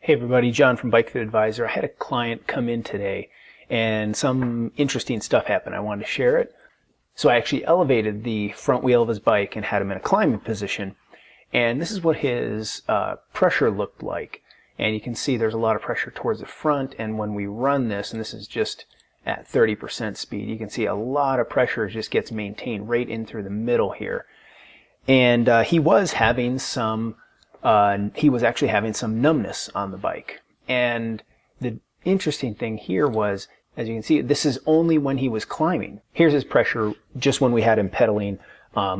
Hey everybody, John from Bike Fit Advisor. I had a client come in today and some interesting stuff happened. I wanted to share it. So I actually elevated the front wheel of his bike and had him in a climbing position. And this is what his pressure looked like. And you can see there's a lot of pressure towards the front, and when we run this, and this is just at 30% speed, you can see a lot of pressure just gets maintained right in through the middle here. And he was having some actually having some numbness on the bike. And the interesting thing here was, as you can see, this is only when he was climbing. Here's his pressure just when we had him pedaling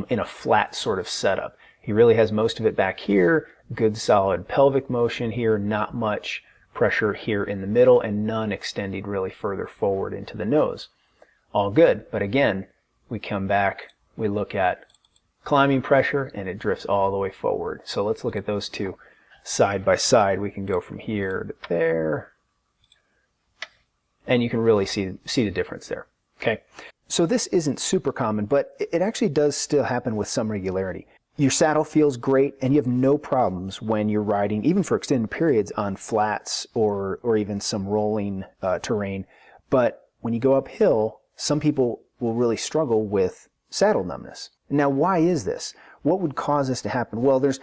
in a flat sort of setup. He really has most of it back here, good solid pelvic motion here, not much pressure here in the middle, and none extending really further forward into the nose. All good, but again, we come back, we look at climbing pressure, and it drifts all the way forward. So let's look at those two side by side. We can go from here to there, and you can really see the difference there. Okay, so this isn't super common, but it actually does still happen with some regularity. Your saddle feels great, and you have no problems when you're riding, even for extended periods, on flats or even some rolling terrain. But when you go uphill, some people will really struggle with saddle numbness. Now, why is this? What would cause this to happen? Well, there's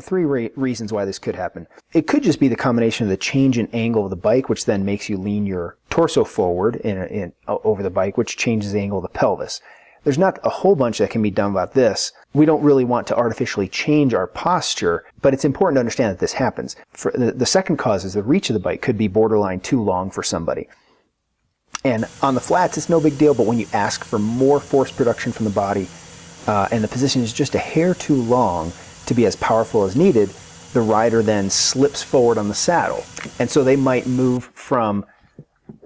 three reasons why this could happen. It could just be the combination of the change in angle of the bike, which then makes you lean your torso forward over the bike, which changes the angle of the pelvis. There's not a whole bunch that can be done about this. We don't really want to artificially change our posture, but it's important to understand that this happens. The second cause is the reach of the bike could be borderline too long for somebody. And on the flats, it's no big deal, but when you ask for more force production from the body, and the position is just a hair too long to be as powerful as needed, the rider then slips forward on the saddle. And so they might move from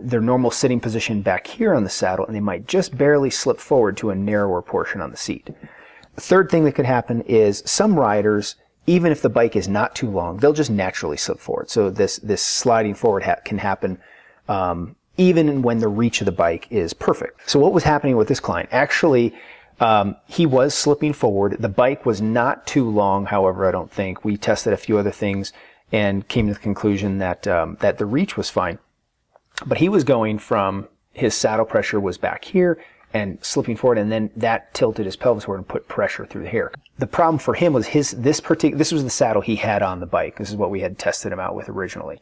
their normal sitting position back here on the saddle, and they might just barely slip forward to a narrower portion on the seat. The third thing that could happen is some riders, even if the bike is not too long, they'll just naturally slip forward. So this sliding forward can happen even when the reach of the bike is perfect. So what was happening with this client? Actually, he was slipping forward. The bike was not too long, however, I don't think. We tested a few other things and came to the conclusion that the reach was fine. But he was going from, his saddle pressure was back here and slipping forward, and then that tilted his pelvis forward and put pressure through the hair. The problem for him was this was the saddle he had on the bike. This is what we had tested him out with originally.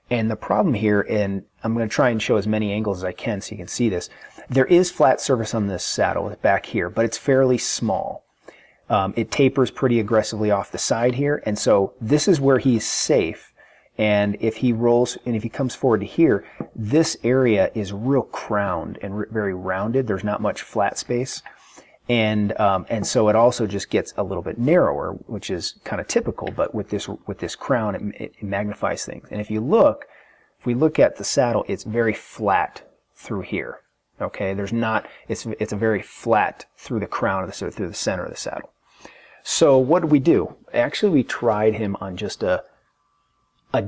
And the problem here, and I'm going to try and show as many angles as I can so you can see this, there is flat surface on this saddle back here, but it's fairly small. It tapers pretty aggressively off the side here, and so this is where he's safe. And if he rolls, and if he comes forward to here, this area is real crowned and very rounded. There's not much flat space. And so it also just gets a little bit narrower, which is kind of typical, but with this crown, it magnifies things. And if we look at the saddle, it's very flat through here. Okay, it's a very flat through the crown of the saddle, through the center of the saddle. So what did we do? Actually, we tried him on just a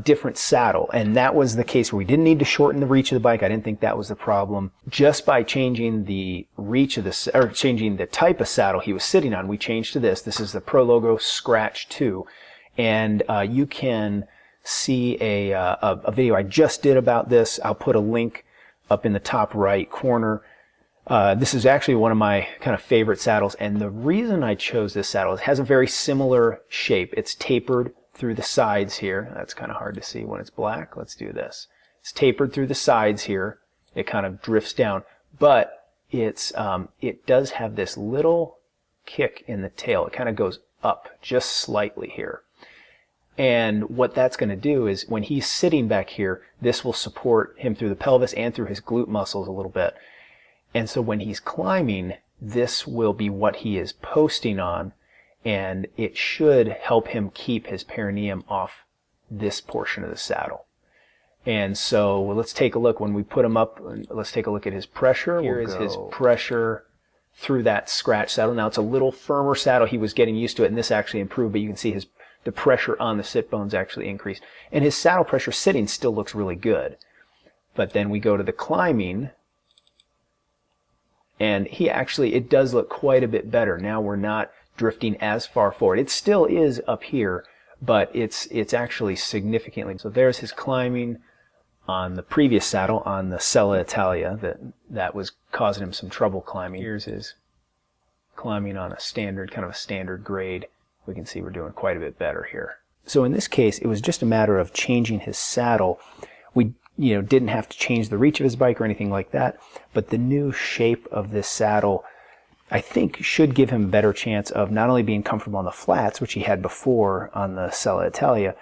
different saddle, and that was the case where we didn't need to shorten the reach of the bike. I didn't think that was the problem. Just by changing the reach of changing the type of saddle he was sitting on, we changed to this. This is the Pro Logo Scratch 2, and you can see a video I just did about this. I'll put a link up in the top right corner. This is actually one of my kind of favorite saddles, and the reason I chose this saddle is it has a very similar shape. It's tapered through the sides here. That's kind of hard to see when it's black. Let's do this. It's tapered through the sides here. It kind of drifts down, but it does have this little kick in the tail. It kind of goes up just slightly here. And what that's going to do is when he's sitting back here, this will support him through the pelvis and through his glute muscles a little bit. And so when he's climbing, this will be what he is posting on, and it should help him keep his perineum off this portion of the saddle. And so let's take a look. When we put him up, let's take a look at his pressure. Here is his pressure through that scratch saddle. Now it's a little firmer saddle. He was getting used to it, and this actually improved, but you can see the pressure on the sit bones actually increased. And his saddle pressure sitting still looks really good. But then we go to the climbing, and it does look quite a bit better. Now we're not drifting as far forward. It still is up here, but it's actually significantly. So there's his climbing on the previous saddle, on the Sella Italia, that was causing him some trouble climbing. Here's his climbing on a standard, kind of a standard grade. We can see we're doing quite a bit better here. So in this case, it was just a matter of changing his saddle. We didn't have to change the reach of his bike or anything like that, but the new shape of this saddle, I think, should give him a better chance of not only being comfortable on the flats, which he had before on the Sella Italia,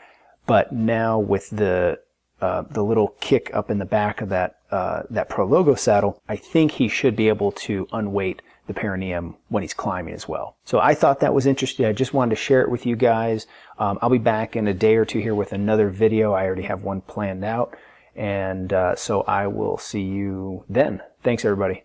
but now with the little kick up in the back of that Pro Logo saddle, I think he should be able to unweight the perineum when he's climbing as well. So I thought that was interesting. I just wanted to share it with you guys. I'll be back in a day or two here with another video. I already have one planned out, and so I will see you then. Thanks, everybody.